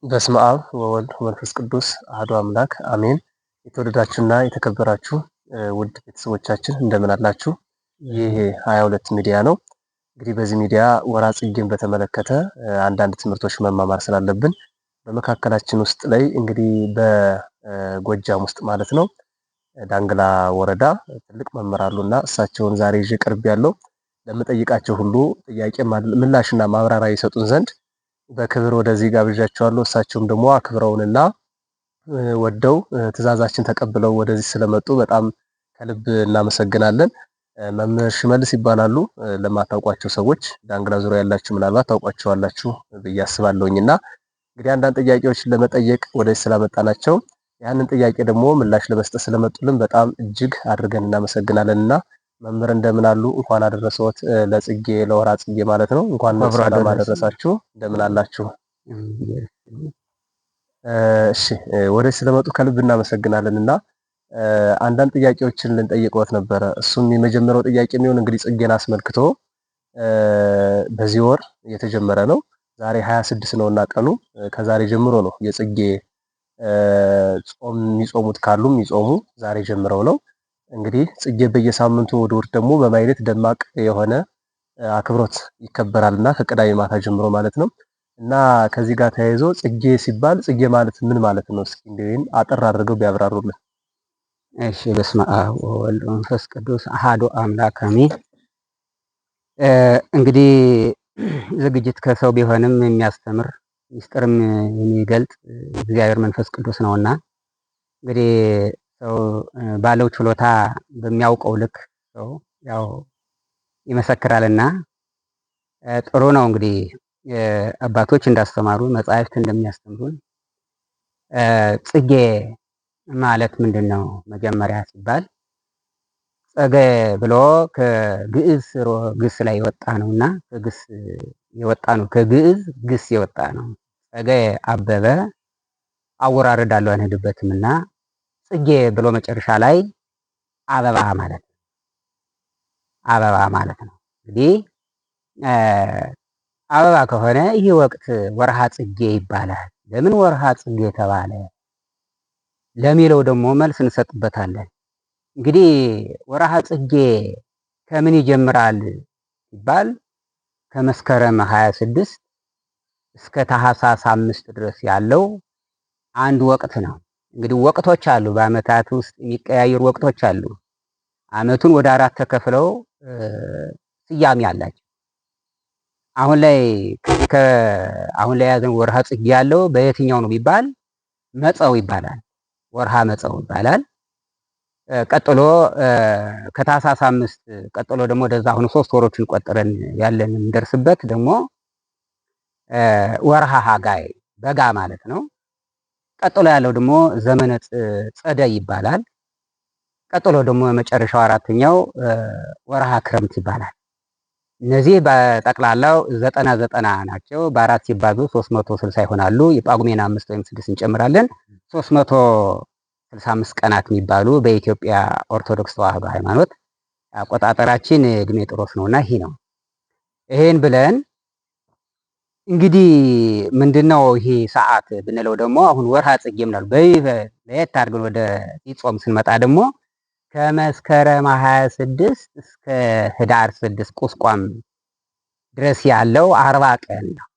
በስመ አብ ወወልድ ወመንፈስ ቅዱስ አሐዱ አምላክ አሜን። የተወደዳችሁና የተከበራችሁ ውድ ቤተሰቦቻችን እንደምን አላችሁ? ይህ 22 ሚዲያ ነው። እንግዲህ በዚህ ሚዲያ ወርሃ ጽጌን በተመለከተ አንዳንድ ትምህርቶች መማማር ስላለብን በመካከላችን ውስጥ ላይ እንግዲህ በጎጃም ውስጥ ማለት ነው ዳንግላ ወረዳ ትልቅ መምህር አሉና እሳቸውን ዛሬ ይዤ ቀርቤያለሁ። ለምጠይቃቸው ሁሉ ጥያቄ ምላሽና ማብራሪያ ይሰጡን ዘንድ በክብር ወደዚህ ጋብዣቸዋለሁ። እሳቸውም ደግሞ አክብረውንና ወደው ትዕዛዛችን ተቀብለው ወደዚህ ስለመጡ በጣም ከልብ እናመሰግናለን። መምህር ሽመልስ ይባላሉ። ለማታውቋቸው ሰዎች ዳንግላ ዙሪያ ያላችሁ ምናልባት ታውቋቸዋላችሁ ብዬ አስባለሁኝና እንግዲህ አንዳንድ ጥያቄዎችን ለመጠየቅ ወደዚህ ስላመጣናቸው ያንን ጥያቄ ደግሞ ምላሽ ለመስጠት ስለመጡልን በጣም እጅግ አድርገን እናመሰግናለንና መምህር እንደምን አሉ? እንኳን አደረሰዎት ለጽጌ ለወርሃ ጽጌ ማለት ነው። እንኳን ሰላም አደረሳችሁ። እንደምን አላችሁ? እሺ ወደዚህ ስለመጡ ከልብ እናመሰግናለንና አንዳንድ ጥያቄዎችን ልንጠይቅዎት ነበረ። እሱም የመጀመሪያው ጥያቄ የሚሆን እንግዲህ ጽጌን አስመልክቶ በዚህ ወር የተጀመረ ነው። ዛሬ 26 ነውና ቀኑ ከዛሬ ጀምሮ ነው የጽጌ ጾም የሚጾሙት ካሉ የሚጾሙ ዛሬ ጀምረው ነው። እንግዲህ ጽጌ በየሳምንቱ እሑድ እሑድ ደግሞ በማይሌት ደማቅ የሆነ አክብሮት ይከበራልና ከቅዳሜ ማታ ጀምሮ ማለት ነው። እና ከዚህ ጋር ተያይዞ ጽጌ ሲባል ጽጌ ማለት ምን ማለት ነው? እስኪ እንዲህን አጠር አድርገው ቢያብራሩልን። እሺ በስመ አብ ወወልድ ወመንፈስ ቅዱስ አሐዱ አምላክ አሜን። እንግዲህ ዝግጅት ከሰው ቢሆንም የሚያስተምር ሚስጥርም የሚገልጥ እግዚአብሔር መንፈስ ቅዱስ ነውና እንግዲህ ሰው ባለው ችሎታ በሚያውቀው ልክ ሰው ያው ይመሰክራልና ጥሩ ነው። እንግዲህ አባቶች እንዳስተማሩ መጻሕፍት እንደሚያስተምሩን ጽጌ ማለት ምንድነው? መጀመሪያ ሲባል ጸገ ብሎ ከግዕዝ ግስ ላይ የወጣ ነውና ከግስ የወጣ ነው። ከግዕዝ ግስ የወጣ ነው። ጸገ አበበ አወራረድ አለው አንሄድበትምና ጽጌ ብሎ መጨረሻ ላይ አበባ ማለት ነው። አበባ ማለት ነው። እንግዲህ አበባ ከሆነ ይህ ወቅት ወርሃ ጽጌ ይባላል። ለምን ወርሃ ጽጌ ተባለ ለሚለው ደግሞ መልስ እንሰጥበታለን። እንግዲህ ወርሃ ጽጌ ከምን ይጀምራል ሲባል ከመስከረም 26 እስከ ታኅሳስ 5 ድረስ ያለው አንድ ወቅት ነው። እንግዲህ ወቅቶች አሉ። በአመታት ውስጥ የሚቀያየሩ ወቅቶች አሉ። አመቱን ወደ 4 ተከፍለው ስያሜ አላቸው። አሁን ላይ ያዘን ወርሃ ጽጌ ያለው በየትኛው ነው ቢባል መጸው ይባላል። ወርሃ መጸው ይባላል። ቀጥሎ ከታኅሳስ 5 ቀጥሎ ደግሞ ወደዛ አሁን 3 ወሮችን ቆጥረን ያለን እንደርስበት ደግሞ ወርሃ ሐጋይ በጋ ማለት ነው። ቀጥሎ ያለው ደግሞ ዘመነ ጸደይ ይባላል። ቀጥሎ ደግሞ መጨረሻው አራተኛው ወርሃ ክረምት ይባላል። እነዚህ በጠቅላላው 90 ናቸው። በአራት ሲባዙ 360 ይሆናሉ። የጳጉሜን 5 ወይም 6 እንጨምራለን። 365 ቀናት የሚባሉ በኢትዮጵያ ኦርቶዶክስ ተዋሕዶ ሃይማኖት አቆጣጠራችን ድሜጥሮስ ነውና ይሄ ነው። ይሄን ብለን እንግዲህ ምንድነው ይሄ ሰዓት ብንለው ደግሞ አሁን ወርሃ ጽጌ ምናል በየት አድርገን ወደ ጾም ስንመጣ ደግሞ ከመስከረም 26 እስከ ህዳር 6 ቁስቋም ድረስ ያለው 40 ቀን ነው።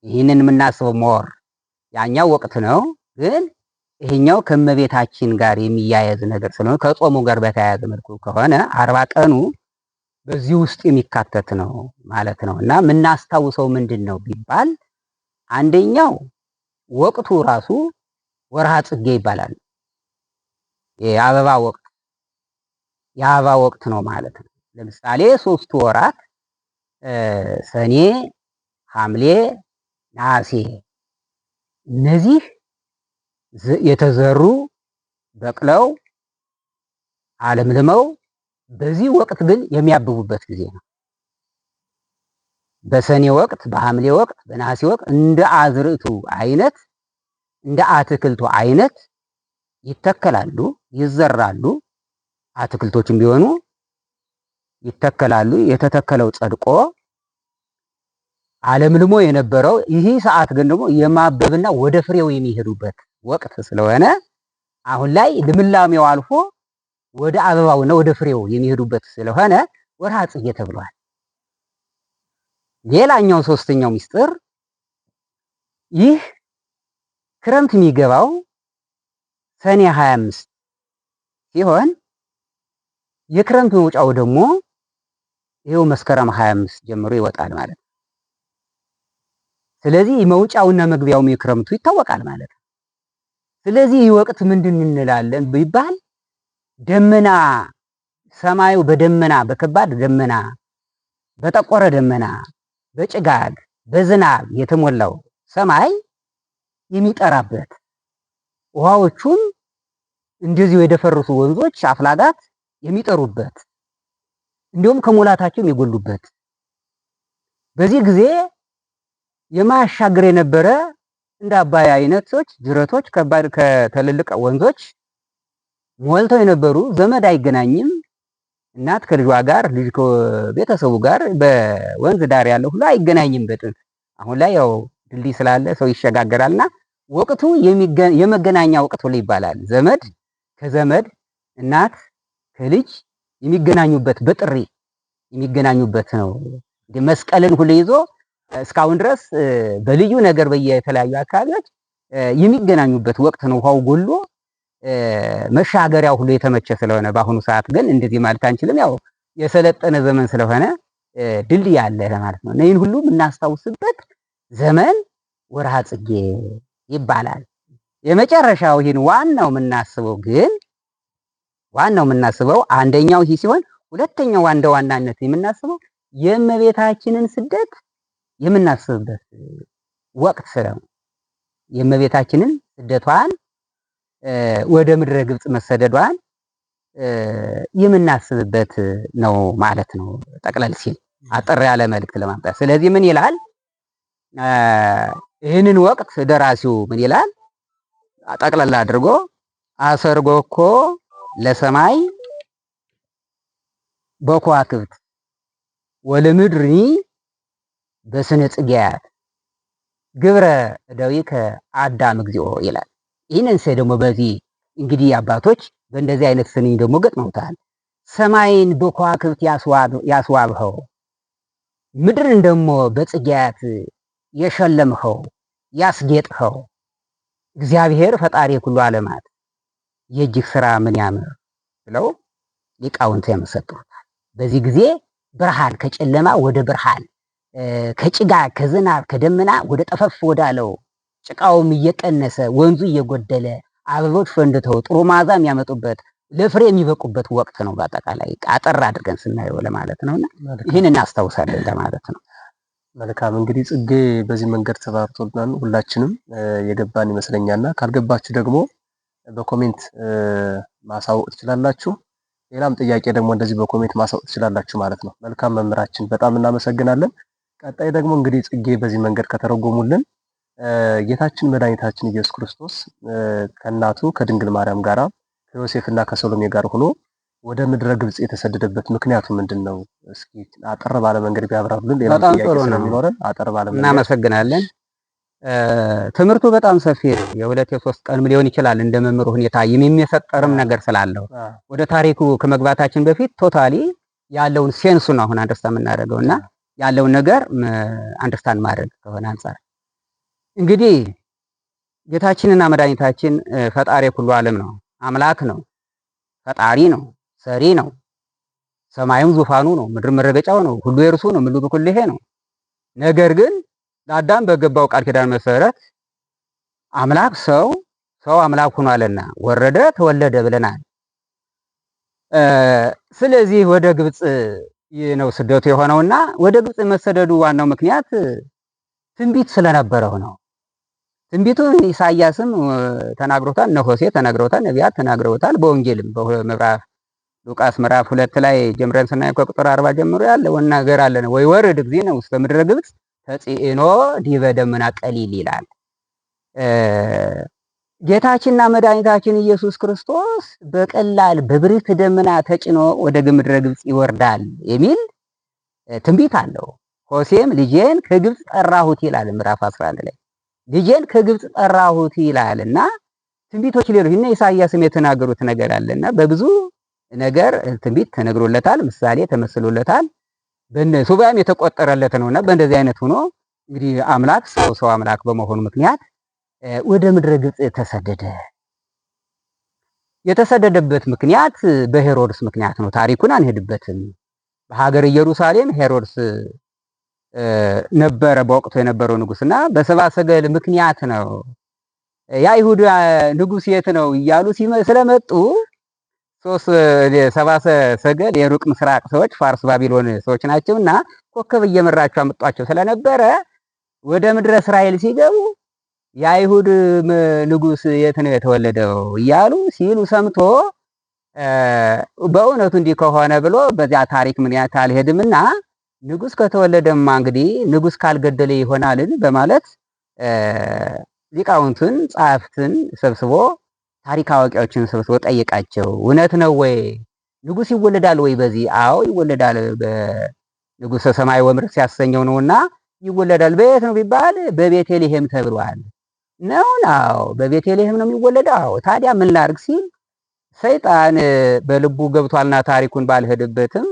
ይህንን የምናስበው ሞር ያኛው ወቅት ነው፣ ግን ይሄኛው ከመቤታችን ጋር የሚያያዝ ነገር ስለሆነ ከጾሙ ጋር በተያያዘ መልኩ ከሆነ 40 ቀኑ በዚህ ውስጥ የሚካተት ነው ማለት ነው። እና የምናስታውሰው ምንድን ነው ቢባል አንደኛው ወቅቱ ራሱ ወርሃ ጽጌ ይባላል። የአበባ ወቅት የአበባ ወቅት ነው ማለት ነው። ለምሳሌ 3 ወራት ሰኔ፣ ሐምሌ፣ ነሐሴ እነዚህ የተዘሩ በቅለው አለምልመው በዚህ ወቅት ግን የሚያብቡበት ጊዜ ነው። በሰኔ ወቅት፣ በሐምሌ ወቅት፣ በነሐሴ ወቅት እንደ አዝርዕቱ አይነት እንደ አትክልቱ አይነት ይተከላሉ፣ ይዘራሉ። አትክልቶችም ቢሆኑ ይተከላሉ። የተተከለው ጸድቆ አለምልሞ የነበረው ይህ ሰዓት ግን ደግሞ የማበብና ወደ ፍሬው የሚሄዱበት ወቅት ስለሆነ አሁን ላይ ልምላሜው አልፎ ወደ አበባውና ወደ ፍሬው የሚሄዱበት ስለሆነ ወርሃ ጽጌ ተብሏል። ሌላኛው ሶስተኛው ሚስጥር ይህ ክረምት የሚገባው ሰኔ 25 ሲሆን የክረምት መውጫው ደግሞ ይሄው መስከረም 25 ጀምሮ ይወጣል ማለት ነው። ስለዚህ መውጫውና መግቢያው የክረምቱ ይታወቃል ማለት ነው። ስለዚህ ይህ ወቅት ምንድን እንላለን ቢባል ደመና ሰማዩ በደመና በከባድ ደመና በጠቆረ ደመና በጭጋግ በዝናብ የተሞላው ሰማይ የሚጠራበት ውሃዎቹም እንደዚሁ የደፈረሱ ወንዞች አፍላጋት የሚጠሩበት እንዲሁም ከሙላታቸው የሚጎሉበት በዚህ ጊዜ የማያሻግር የነበረ እንደ አባይ አይነቶች ጅረቶች ከባድ ከትልልቅ ወንዞች ሞልተው የነበሩ ዘመድ አይገናኝም። እናት ከልጇ ጋር ልጅ ከቤተሰቡ ጋር በወንዝ ዳር ያለው ሁሉ አይገናኝም በጥንት። አሁን ላይ ያው ድልድይ ስላለ ሰው ይሸጋገራልና ወቅቱ የመገናኛ ወቅት ሁሉ ይባላል። ዘመድ ከዘመድ እናት ከልጅ የሚገናኙበት በጥሪ የሚገናኙበት ነው። መስቀልን ሁሉ ይዞ እስካሁን ድረስ በልዩ ነገር በየተለያዩ አካባቢዎች የሚገናኙበት ወቅት ነው። ውሃው ጎሎ መሻገሪያው ሁሉ የተመቸ ስለሆነ በአሁኑ ሰዓት ግን እንደዚህ ማለት አንችልም። ያው የሰለጠነ ዘመን ስለሆነ ድልድይ አለ ማለት ነው። ይህን ሁሉ የምናስታውስበት ዘመን ወርሃ ጽጌ ይባላል። የመጨረሻው ይህን ዋናው የምናስበው አንደኛው ይህ ሲሆን ሁለተኛው እንደ ዋናነት የምናስበው የእመቤታችንን ስደት የምናስብበት ወቅት ስለሆነ የእመቤታችንን ስደቷን ወደ ምድረ ግብጽ መሰደዷን የምናስብበት ነው ማለት ነው። ጠቅለል ሲል አጠር ያለ መልእክት ለማምጣት። ስለዚህ ምን ይላል? ይህንን ወቅት ደራሲው ምን ይላል? ጠቅለል አድርጎ አሰርጎኮ ለሰማይ በከዋክብት ወለምድሪ በስነ ጽጌያት ግብረ እደዊከ አዳም እግዚኦ ይላል። ይህንን ደግሞ በዚህ እንግዲህ አባቶች በእንደዚህ አይነት ስንኝ ደግሞ ገጥመውታል። ሰማይን በከዋክብት ያስዋብኸው፣ ምድርን ደግሞ በጽጌያት የሸለምኸው ያስጌጥኸው እግዚአብሔር ፈጣሪ ኩሉ ዓለማት የእጅህ ስራ ምን ያምር ብለው ሊቃውንት ያመሰጥሩታል። በዚህ ጊዜ ብርሃን ከጨለማ ወደ ብርሃን ከጭጋግ ከዝናብ ከደመና ወደ ጠፈፍ ወዳለው ጭቃውም እየቀነሰ ወንዙ እየጎደለ አበቦች ፈንድተው ጥሩ መዓዛ የሚያመጡበት ለፍሬ የሚበቁበት ወቅት ነው። በአጠቃላይ አጠር አድርገን ስናየው ለማለት ነውና ይህን እናስታውሳለን ለማለት ነው። መልካም እንግዲህ ጽጌ በዚህ መንገድ ተባርቶልናል። ሁላችንም የገባን ይመስለኛልና ካልገባችሁ ደግሞ በኮሜንት ማሳወቅ ትችላላችሁ። ሌላም ጥያቄ ደግሞ እንደዚህ በኮሜንት ማሳወቅ ትችላላችሁ ማለት ነው። መልካም መምህራችን በጣም እናመሰግናለን። ቀጣይ ደግሞ እንግዲህ ጽጌ በዚህ መንገድ ከተረጎሙልን ጌታችን መድኃኒታችን ኢየሱስ ክርስቶስ ከእናቱ ከድንግል ማርያም ጋራ ከዮሴፍና ከሰሎሜ ጋር ሆኖ ወደ ምድረ ግብጽ የተሰደደበት ምክንያቱ ምንድነው? እስኪ አጠር ባለ መንገድ ቢያብራሩልን። ሌላ ጥያቄ ስለሚኖረን አጠር ባለ መንገድ እናመሰግናለን። ትምህርቱ በጣም ሰፊ ነው። የሁለት የሶስት ቀንም ሊሆን ይችላል እንደ መምህሩ ሁኔታ የሚሰጠርም ነገር ስላለው ወደ ታሪኩ ከመግባታችን በፊት ቶታሊ ያለውን ሴንሱን አሁን አንደርስታንድ የምናደርገውና ያለውን ነገር አንደርስታንድ ማድረግ ከሆነ አንፃር እንግዲህ ጌታችንና መድኃኒታችን ፈጣሪ ሁሉ ዓለም ነው። አምላክ ነው። ፈጣሪ ነው። ሰሪ ነው። ሰማዩም ዙፋኑ ነው። ምድር መረገጫው ነው። ሁሉ የእርሱ ነው። ምሉ በኩልሄ ነው። ነገር ግን ለአዳም በገባው ቃል ኪዳን መሰረት አምላክ ሰው አምላክ ሆኗልና ወረደ ተወለደ ብለናል። ስለዚህ ወደ ግብጽ ነው ስደቱ የሆነውና ወደ ግብጽ መሰደዱ ዋናው ምክንያት ትንቢት ስለነበረው ነው። ትንቢቱ ኢሳይያስም ተናግሮታል፣ እነ ሆሴዕ ተናግረውታል፣ ነቢያት ተናግረውታል። በወንጌልም በምዕራፍ ሉቃስ ምዕራፍ 2 ላይ ጀምረን ስናይ ከቁጥር 40 ጀምሮ ያለውን ነገር አለን። ወይ ወርድ እግዚእነ ውስተ ምድረ ግብጽ ተጽዕኖ ዲበ ደመና ቀሊል ይላል። ጌታችንና መድኃኒታችን ኢየሱስ ክርስቶስ በቀላል በብርት ደመና ተጭኖ ወደ ምድረ ግብጽ ይወርዳል የሚል ትንቢት አለው። ሆሴም ልጄን ከግብፅ ጠራሁት ይላል ምዕራፍ 11 ላይ ልጄን ከግብፅ ጠራሁት ይላልና ትንቢቶች ሌሎች እና ኢሳይያስም የተናገሩት ነገር አለና በብዙ ነገር ትንቢት ተነግሮለታል፣ ምሳሌ ተመስሎለታል፣ በሱባኤም የተቆጠረለት ነውና በእንደዚህ አይነት ሆኖ እንግዲህ አምላክ ሰው አምላክ በመሆኑ ምክንያት ወደ ምድረ ግብፅ ተሰደደ። የተሰደደበት ምክንያት በሄሮድስ ምክንያት ነው። ታሪኩን አንሄድበትም። በሀገር ኢየሩሳሌም ሄሮድስ ነበረ በወቅቱ የነበረው ንጉስና በሰብአ ሰገል ምክንያት ነው የአይሁድ ንጉስ የት ነው እያሉ ስለመጡ ሰብአ ሰገል የሩቅ ምስራቅ ሰዎች ፋርስ ባቢሎን ሰዎች ናቸውና ኮከብ እየመራቸው አመጧቸው ስለነበረ ወደ ምድረ እስራኤል ሲገቡ የአይሁድ ንጉስ የት ነው የተወለደው እያሉ ሲሉ ሰምቶ በእውነቱ እንዲህ ከሆነ ብሎ በዚያ ታሪክ ምክንያት አልሄድምና ንጉስ ከተወለደማ እንግዲህ ንጉስ ካልገደለ ይሆናልን በማለት ሊቃውንትን ጸሐፍትን ሰብስቦ ታሪክ አዋቂዎችን ሰብስቦ ጠየቃቸው። እውነት ነው ወይ ንጉስ ይወለዳል ወይ? በዚህ አዎ ይወለዳል፣ በንጉሰ ሰማይ ወምድር ሲያሰኘው ነውና ይወለዳል። በየት ነው ቢባል በቤተልሔም ተብሏል። ነው በቤተልሔም ነው የሚወለደው። ታዲያ ምን ላድርግ ሲል ሰይጣን በልቡ ገብቷልና ታሪኩን ባልሄድበትም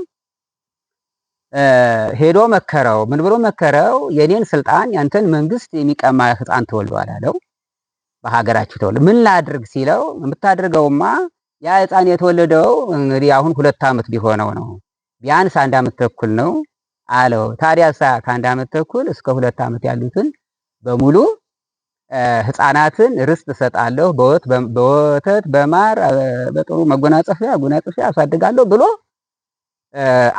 ሄዶ መከረው። ምን ብሎ መከረው? የኔን ስልጣን ያንተን መንግስት የሚቀማ ህፃን ተወልዷል አለው። በሀገራችሁ ተወልዶ ምን ላድርግ ሲለው የምታደርገውማ ያ ህፃን የተወለደው እንግዲህ አሁን 2 ዓመት ቢሆነው ነው፣ ቢያንስ 1 ዓመት ተኩል ነው አለው። ታዲያሳ ከ1 ዓመት ተኩል እስከ 2 ዓመት ያሉትን በሙሉ ህፃናትን ርስት እሰጣለሁ፣ በወተት በማር በጥሩ መጎናጸፊያ አሳድጋለሁ ብሎ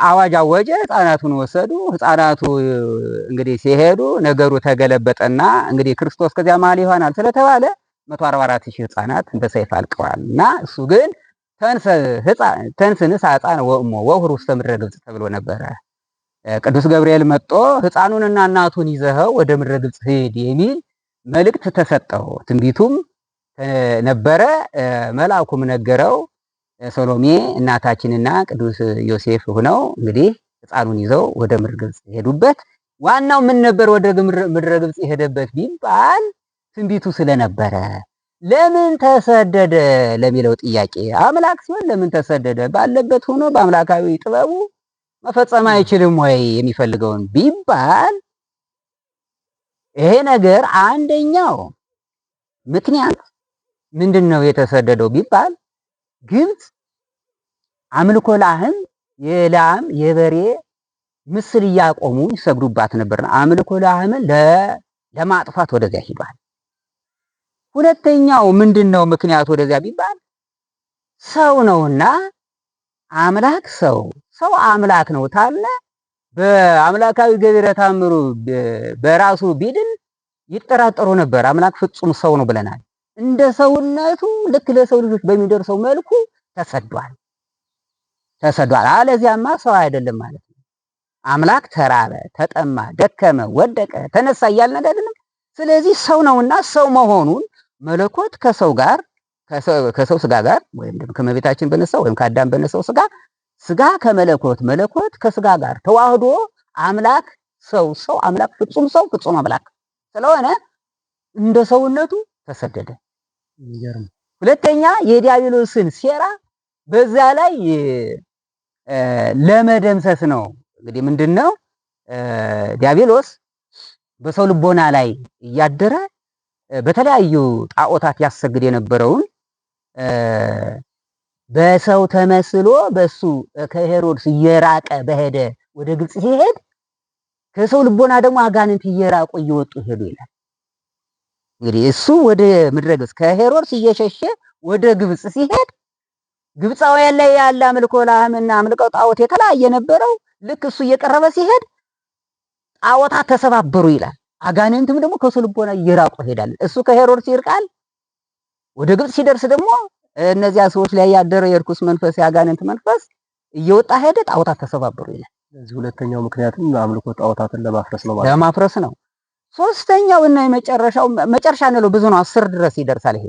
አዋጅ አወጀ። ህፃናቱን ወሰዱ። ህፃናቱ እንግዲህ ሲሄዱ ነገሩ ተገለበጠና እንግዲህ ክርስቶስ ከዚያ መሃል ይሆናል ስለተባለ 144,000 ህፃናት በሰይፍ አልቀዋል። እና እሱ ግን ተንስ ንሥአ ሕፃነ ወእሞ ወሁር ውስተ ምድረ ግብፅ ተብሎ ነበረ። ቅዱስ ገብርኤል መጥቶ ህፃኑንና እናቱን ይዘኸው ወደ ምድረ ግብፅ ሂድ የሚል መልእክት ተሰጠው። ትንቢቱም ነበረ። መልአኩም ነገረው። ሰሎሜ እናታችንና ቅዱስ ዮሴፍ ሆነው እንግዲህ ህፃኑን ይዘው ወደ ምድረ ግብፅ የሄዱበት ዋናው ምን ነበር? ወደ ምድረ ግብፅ የሄደበት ቢባል ትንቢቱ ስለነበረ። ለምን ተሰደደ ለሚለው ጥያቄ አምላክ ሲሆን ለምን ተሰደደ? ባለበት ሆኖ በአምላካዊ ጥበቡ መፈጸም አይችልም ወይ የሚፈልገውን ቢባል ይሄ ነገር አንደኛው ምክንያት ምንድነው የተሰደደው ቢባል ግብፅ አምልኮ ላህም የላም የበሬ ምስል እያቆሙ ይሰግዱባት ነበርና አምልኮ ላህምን ለማጥፋት ወደዚያ ሂዷል። ሁለተኛው ምንድነው ምክንያት ወደዚያ ቢባል ሰው ነውና አምላክ ሰው አምላክ ነው ታለ በአምላካዊ ገቢረ ተአምሩ በራሱ ቢድን ይጠራጠሩ ነበር። አምላክ ፍጹም ሰው ነው ብለናል። እንደ ሰውነቱ ልክ ለሰው ልጆች በሚደርሰው መልኩ ተሰዷል። አለዚያማ ሰው አይደለም ማለት ነው። አምላክ ተራበ፣ ተጠማ፣ ደከመ፣ ወደቀ፣ ተነሳ እያልን አይደለም። ስለዚህ ሰው ነውና ሰው መሆኑን መለኮት ከሰው ስጋ ጋር ወይም ደግሞ ከመቤታችን በነሳው ወይም ከአዳም በነሳው ስጋ ከመለኮት መለኮት ከስጋ ጋር ተዋህዶ አምላክ ሰው አምላክ ፍጹም ሰው ፍጹም አምላክ ስለሆነ እንደ ሰውነቱ ተሰደደ። ሁለተኛ የዲያብሎስን ሴራ በዛ ላይ ለመደምሰስ ነው። እንግዲህ ምንድነው ዲያብሎስ በሰው ልቦና ላይ እያደረ በተለያዩ ጣዖታት ያሰግድ የነበረውን በሰው ተመስሎ በሱ ከሄሮድስ እየራቀ በሄደ ወደ ግብፅ ሲሄድ ከሰው ልቦና ደግሞ አጋንንት እየራቁ እየወጡ ሄዱ ይላል። እንግዲህ እሱ ወደ ምድረ ግብፅ ከሄሮድስ እየሸሸ ወደ ግብፅ ሲሄድ ግብፃውያን ላይ ያለ አምልኮ ላህምና አምልኮ ጣዖት የተለያየ ነበረው። ልክ እሱ እየቀረበ ሲሄድ ጣዖታት ተሰባበሩ ይላል። አጋንንትም ደግሞ ከሰው ልቦና እየራቁ ሄዳል። እሱ ከሄሮድስ ይርቃል። ወደ ግብፅ ሲደርስ ደግሞ እነዚያ ሰዎች ላይ ያደረ የርኩስ መንፈስ የአጋንንት መንፈስ እየወጣ ሄደ። ጣዖታት ተሰባበሩ ይላል። ስለዚህ ሁለተኛው ምክንያቱም አምልኮ ጣዖታትን ለማፍረስ ነው ማለት ነው። ለማፍረስ ነው። ሶስተኛው እና የመጨረሻው መጨረሻ ነው ብዙ ነው 10 ድረስ ይደርሳል። ይሄ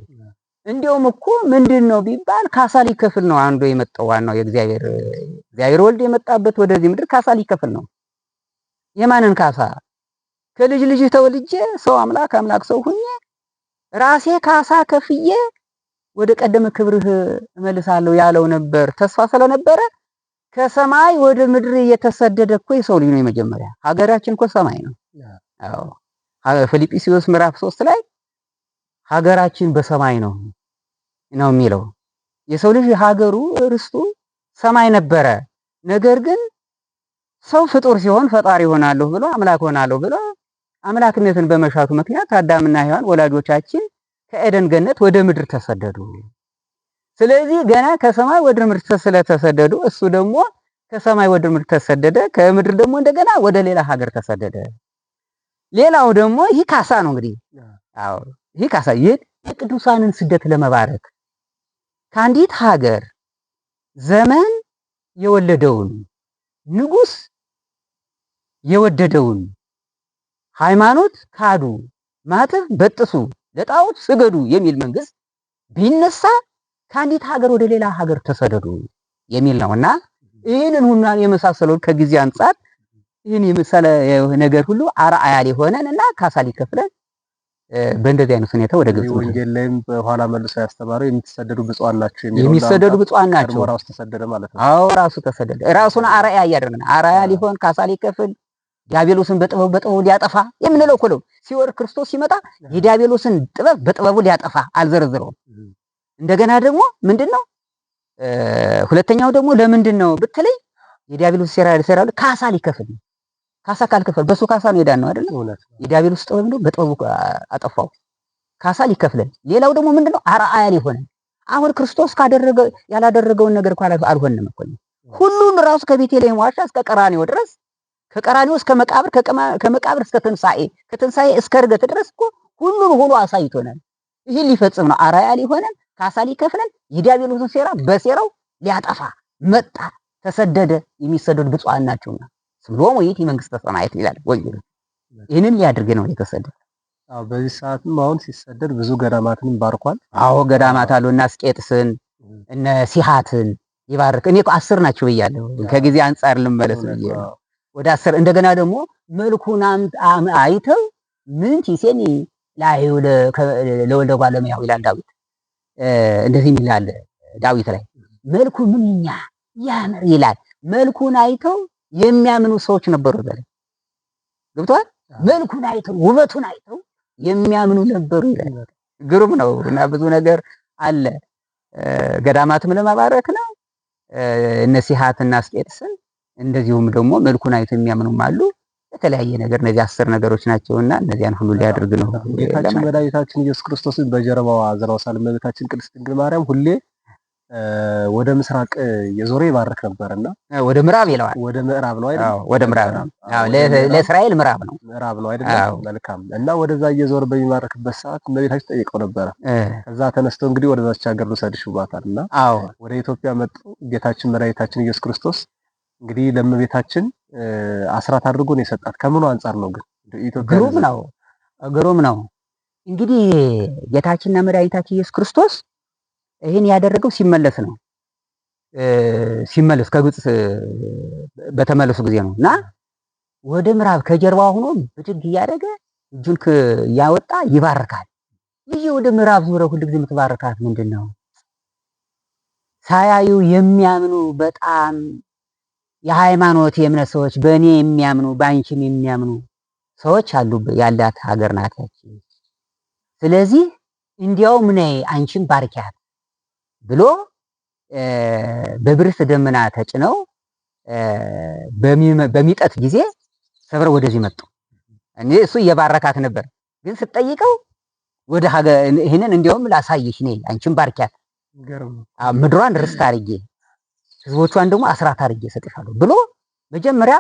እንዲያውም እኮ ምንድነው ቢባል ካሳ ሊከፍል ነው። አንዱ የመጣው ዋናው የእግዚአብሔር ወልድ የመጣበት ወደዚህ ምድር ካሳ ሊከፍል ነው። የማንን ካሳ? ከልጅ ልጅ ተወልጄ ሰው አምላክ አምላክ ሰው ሁኜ ራሴ ካሳ ከፍዬ ወደ ቀደመ ክብርህ እመልሳለሁ ያለው ነበር። ተስፋ ስለነበረ ከሰማይ ወደ ምድር እየተሰደደ እኮ የሰው ልጅ ነው። የመጀመሪያ ሀገራችን እኮ ሰማይ ነው። አዎ ፊልጵስዩስ ምዕራፍ 3 ላይ ሀገራችን በሰማይ ነው የሚለው። የሰው ልጅ ሀገሩ ርስቱ ሰማይ ነበረ። ነገር ግን ሰው ፍጡር ሲሆን ፈጣሪ ሆናለሁ ብሎ አምላክ ሆናለሁ ብሎ አምላክነትን በመሻቱ ምክንያት አዳምና ሔዋን ወላጆቻችን ከኤደን ገነት ወደ ምድር ተሰደዱ። ስለዚህ ገና ከሰማይ ወደ ምድር ስለተሰደዱ እሱ ደግሞ ከሰማይ ወደ ምድር ተሰደደ። ከምድር ደግሞ እንደገና ወደ ሌላ ሀገር ተሰደደ። ሌላው ደግሞ ይህ ካሳ ነው እንግዲህ። አዎ ይህ ካሳ የቅዱሳንን ስደት ለመባረክ ከአንዲት ሀገር ዘመን የወለደውን ንጉስ የወደደውን ሃይማኖት ካዱ፣ ማተብ በጥሱ፣ ለጣዖት ስገዱ የሚል መንግስት ቢነሳ ከአንዲት ሀገር ወደ ሌላ ሀገር ተሰደዱ የሚል ነውና ይህንን ሁሉ የመሳሰሉት ከጊዜ አንጻር ይህን የመሰለ ነገር ሁሉ አርአያ ሊሆነንና ካሳ ሊከፍለን በእንደዚህ አይነት ሁኔታ ወደ ግብጽ ወንጌል ላይም በኋላ መልሶ ያስተማረው የምትሰደዱ ብፁዓን ናቸው የሚለው የሚሰደዱ ብፁዓን ናቸው። ራሱ ተሰደደ ማለት ነው። አዎ ራሱ ተሰደደ። ራሱን አርአያ እያደረግን አርአያ ሊሆን ካሳ ሊከፍል ዲያብሎስን በጥበቡ ሊያጠፋ የምንለው እኮ ነው። ሲወርድ ክርስቶስ ሲመጣ የዲያብሎስን ጥበብ በጥበቡ ሊያጠፋ አልዘረዝረውም። እንደገና ደግሞ ምንድነው ሁለተኛው ደግሞ ለምንድን ነው ብትለይ የዲያብሎስ ሴራ ካሳ ሊከፍል ነው። ካሳ ካልከፈል በሱ ካሳ ነው የዳነው አይደል? የዲያብሎስ ጥበብ ነው በጥበቡ አጠፋው። ካሳ ሊከፍለን። ሌላው ደግሞ ምንድነው አርአያ ሊሆነን። አሁን ክርስቶስ ያላደረገውን ነገር እኮ አልሆነም እኮ ሁሉን ራሱ ከቤተልሔም ዋሻ እስከ ቀራንዮ ድረስ ከቀራንዮ እስከ መቃብር ከመቃብር እስከ ትንሳኤ ከትንሳኤ እስከ ዕርገት ድረስ እኮ ሁሉን ሆኖ አሳይቶናል። ይህን ሊፈጽም ነው አርአያ ሊሆነን ካሳ ሊከፍለን የዲያብሎስን ሴራ በሴራው ሊያጠፋ መጣ፣ ተሰደደ። የሚሰደዱ ብፁዓን ናቸውና ስምዖን ወይት መንግስተ ሰማያት ይላል ወንጌል። ይህንን ሊያድርግ ነው የተሰደደ። አዎ በዚህ ሰዓትም አሁን ሲሰደድ ብዙ ገዳማትንም ባርኳል። አዎ ገዳማት አሉ እና አስቄጥስን እነ ሲሃትን ይባርክ። እኔ እኮ 10 ናቸው ብያለሁ። ከጊዜ አንጻር ልመለስ ብዬ ወደ 10 እንደገና ደግሞ መልኩን አይተው ምን ሲሴኒ ላይ ለወልደ እጓለ እመሕያው ይላል ዳዊት። እንደዚህ ይላል ዳዊት ላይ መልኩ ምንኛ ያምር ይላል። መልኩን አይተው የሚያምኑ ሰዎች ነበሩ በለ ገብቷል። መልኩን አይተው ውበቱን አይተው የሚያምኑ ነበሩ ይላል። ግሩም ነው እና ብዙ ነገር አለ። ገዳማትም ለማባረክ ነው እነ ሲሃትና አስቄጥስን እንደዚሁም ደግሞ መልኩን አይተው የሚያምኑም አሉ። የተለያየ ነገር እነዚህ 10 ነገሮች ናቸውና እነዚያን ሁሉ ሊያደርግ ነው። ጌታችን መድኃኒታችን ኢየሱስ ክርስቶስን በጀርባዋ አዝራው ሳለ እመቤታችን ቅድስት ድንግል ማርያም ሁሌ ወደ ምስራቅ የዞረ ይባርክ ነበርና ወደ ምዕራብ ይለዋል። ወደ ምዕራብ ነው አይደል? ወደ ምዕራብ ነው። አዎ ለእስራኤል ምዕራብ ነው። ምዕራብ ነው አይደል? መልካም። እና ወደዛ እየዞረ በሚባርክበት ሰዓት እመቤታችን ጠይቀው ነበር። ከዛ ተነስተው እንግዲህ ወደዛች ሀገር ልውሰድሽ ብሏታልና ወደ ኢትዮጵያ መጡ። ጌታችን መድኃኒታችን ኢየሱስ ክርስቶስ እንግዲህ ለእመቤታችን አስራት አድርጎ ነው የሰጣት። ከምኑ አንጻር ነው ግን? ኢትዮጵያ ግሩም ነው። እንግዲህ ጌታችንና መድኃኒታችን ኢየሱስ ክርስቶስ ይህን ያደረገው ሲመለስ ነው። ሲመለስ ከግብጽ በተመለሱ ጊዜ ነው እና ወደ ምዕራብ ከጀርባ ሆኖ ብድግ እያደረገ እጁን ያወጣ ይባርካል። ይህ ወደ ምዕራብ ዙረ ሁሉ ጊዜ የምትባርካት ምንድነው? ሳያዩ የሚያምኑ በጣም የሃይማኖት የእምነት ሰዎች በእኔ የሚያምኑ በአንቺም የሚያምኑ ሰዎች አሉ ያላት ሀገር ናት። ስለዚህ እንዲያውም ነይ አንቺን ባርኪያት ብሎ በብርት ደመና ተጭነው በሚጠት ጊዜ ሰብረው ወደዚህ መጡ። እሱ እየባረካት ነበር፣ ግን ስትጠይቀው ወደ ሀገር ይሄንን እንዲያውም ላሳይሽ ነይ አንቺን ባርኪያት ምድሯን ርስት አድርጌ ህዝቦቿን ደግሞ አስራት አድርጌ ሰጥሻለሁ ብሎ መጀመሪያ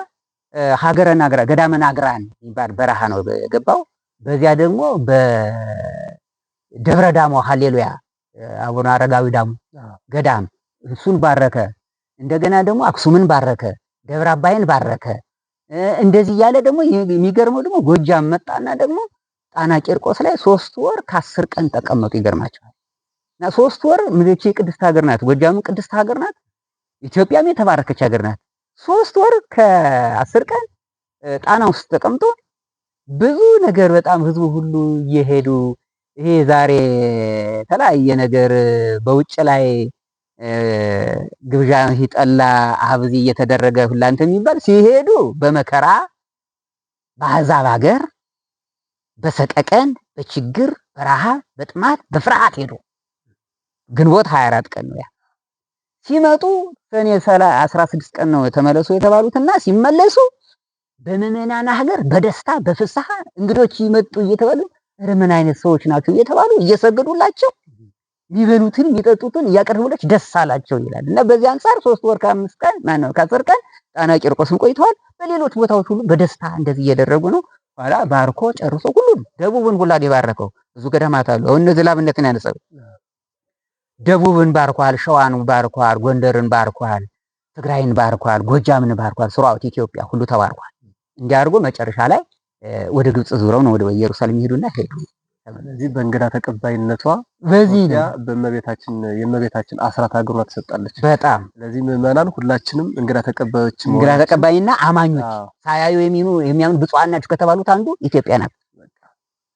ሀገረ ናግራ ገዳመ ናግራን ይባል በረሃ ነው የገባው። በዚያ ደግሞ በደብረ ዳሞ ሃሌሉያ አቡነ አረጋዊ ዳሞ ገዳም እሱን ባረከ። እንደገና ደግሞ አክሱምን ባረከ፣ ደብረ አባይን ባረከ። እንደዚህ ያለ ደግሞ የሚገርመው ደግሞ ጎጃም መጣና ደግሞ ጣና ቂርቆስ ላይ 3 ወር ከ10 ቀን ተቀመጡ። ይገርማቸዋል። እና 3 ወር ምድቺ ቅድስት ሀገር ናት። ጎጃም ቅድስት ሀገር ናት። ኢትዮጵያም የተባረከች ሀገር ናት። 3 ወር ከ10 ቀን ጣና ውስጥ ተቀምጦ ብዙ ነገር በጣም ህዝቡ ሁሉ እየሄዱ ይሄ ዛሬ የተለያየ ነገር በውጭ ላይ ግብዣ ሲጠላ አብዚ እየተደረገ ሁላ እንትን የሚባል ሲሄዱ በመከራ በአሕዛብ ሀገር በሰቀቀን በችግር በረሃብ በጥማት በፍርሃት ሄዱ። ግንቦት 24 ቀን ነው ያ። ሲመጡ ሰኔ 16 ቀን ነው ተመለሱ የተባሉትና ሲመለሱ በምዕመናን ሀገር በደስታ በፍስሐ እንግዶች ይመጡ እየተባሉ ምን አይነት ሰዎች ናቸው እየተባሉ እየሰገዱላቸው የሚበሉትን የሚጠጡትን እያቀረቡላቸው ደስ አላቸው ይላል። እና በዚህ አንፃር 3 ወር ከ5 ቀን ማነው ከ10 ቀን ጣና ቂርቆስም ቆይተዋል። በሌሎች ቦታዎች ሁሉ በደስታ እንደዚህ እየደረጉ ነው። ኋላ ባርኮ ጨርሶ ሁሉን ደቡብን ሁላ የባረከው ብዙ ገዳማት አሉ። አሁን እነዚህ ላብነትን ያነሳው ደቡብን ባርኳል፣ ሸዋን ባርኳል፣ ጎንደርን ባርኳል፣ ትግራይን ባርኳል፣ ጎጃምን ባርኳል። ሱራውት ኢትዮጵያ ሁሉ ተባርኳል። እንዲያርጎ መጨረሻ ላይ ወደ ግብጽ ዙረው ነው ወደ ኢየሩሳሌም ይሄዱና ሄዱ። ስለዚህ በእንግዳ ተቀባይነቷ በዚህ ነው የእመቤታችን አስራት አገሯ ተሰጣለች። በጣም ስለዚህ ምዕመናን ሁላችንም እንግዳ ተቀባዮች እንግዳ ተቀባይና አማኞች ሳያዩ የሚያምኑ ብፁዓን ናቸው ከተባሉት አንዱ ኢትዮጵያ ናት።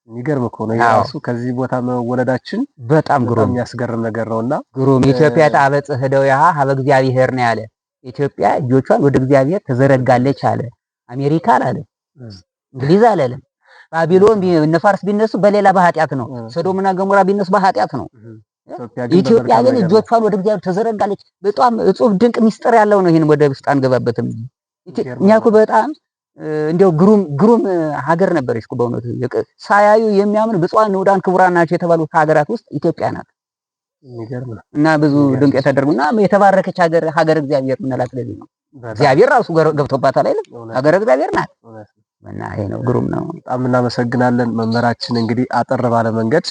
የሚገርም እኮ ነው የራሱ ከዚህ ቦታ መወለዳችን በጣም ግሩም የሚያስገርም ነገር ነውና ግሩም ኢትዮጵያ ታበጽ ሄደውያ ሀበ እግዚአብሔር ነው ያለ። ኢትዮጵያ እጆቿን ወደ እግዚአብሔር ተዘረጋለች አለ። አሜሪካ አላለም፣ እንግሊዝ አላለም። ባቢሎን ነፋርስ ቢነሱ በሌላ በኃጢአት ነው። ሶዶምና ገሞራ ቢነሱ በኃጢአት ነው። ኢትዮጵያ ግን እጆቿን ወደ እግዚአብሔር ተዘረጋለች። በጣም እጹብ ድንቅ ሚስጥር ያለው ነው። ይሄን ወደ ውስጥ አንገባበትም። እኛ እኮ በጣም እንደው ግሩም ሀገር ነበረች እኮ በእውነቱ። ሳያዩ የሚያምን ብፁዓን ንዑዳን ክቡራን ናቸው የተባሉት ሀገራት ውስጥ ኢትዮጵያ ናት። እና ብዙ ድንቅ የተደረጉና የተባረከች ሀገር እግዚአብሔር ምንላት ለዚህ ነው። እግዚአብሔር ራሱ ገብቶባታል አይደል? ሀገር እግዚአብሔር ናት። እና ይሄ ነው ግሩም ነው። በጣም እናመሰግናለን መምህራችን። እንግዲህ አጠር ባለ መንገድ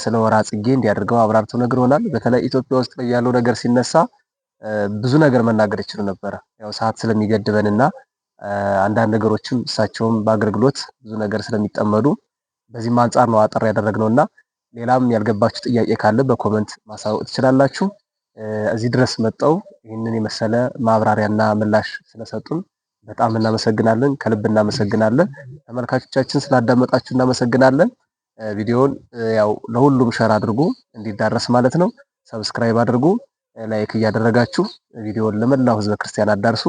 ስለ ወርኃ ጽጌ እንዲያደርገው አብራርተው ነግሮናል። በተለይ ኢትዮጵያ ውስጥ ያለው ነገር ሲነሳ ብዙ ነገር መናገር ይችሉ ነበረ። ያው ሰዓት ስለሚገድበንና አንዳንድ ነገሮችም እሳቸውም በአገልግሎት ብዙ ነገር ስለሚጠመዱ በዚህም አንጻር ነው አጠር ያደረግነውና ሌላም ያልገባችሁ ጥያቄ ካለ በኮመንት ማሳወቅ ትችላላችሁ። እዚህ ድረስ መጣው ይህንን የመሰለ ማብራሪያና ምላሽ ስለሰጡን በጣም እናመሰግናለን። ከልብ እናመሰግናለን። ተመልካቾቻችን ስላዳመጣችሁ እናመሰግናለን። ቪዲዮውን ያው ለሁሉም ሸር አድርጉ እንዲዳረስ ማለት ነው። ሰብስክራይብ አድርጉ፣ ላይክ እያደረጋችሁ ቪዲዮውን ለመላው ሕዝበ ክርስቲያን አዳርሱ።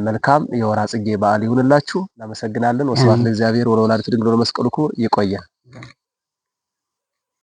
መልካም የወርኃ ጽጌ በዓል ይሁንላችሁ። እናመሰግናለን። ወስብሐት ለእግዚአብሔር ወለወላዲቱ ድንግል ወለመስቀሉ ክቡር። ይቆያል።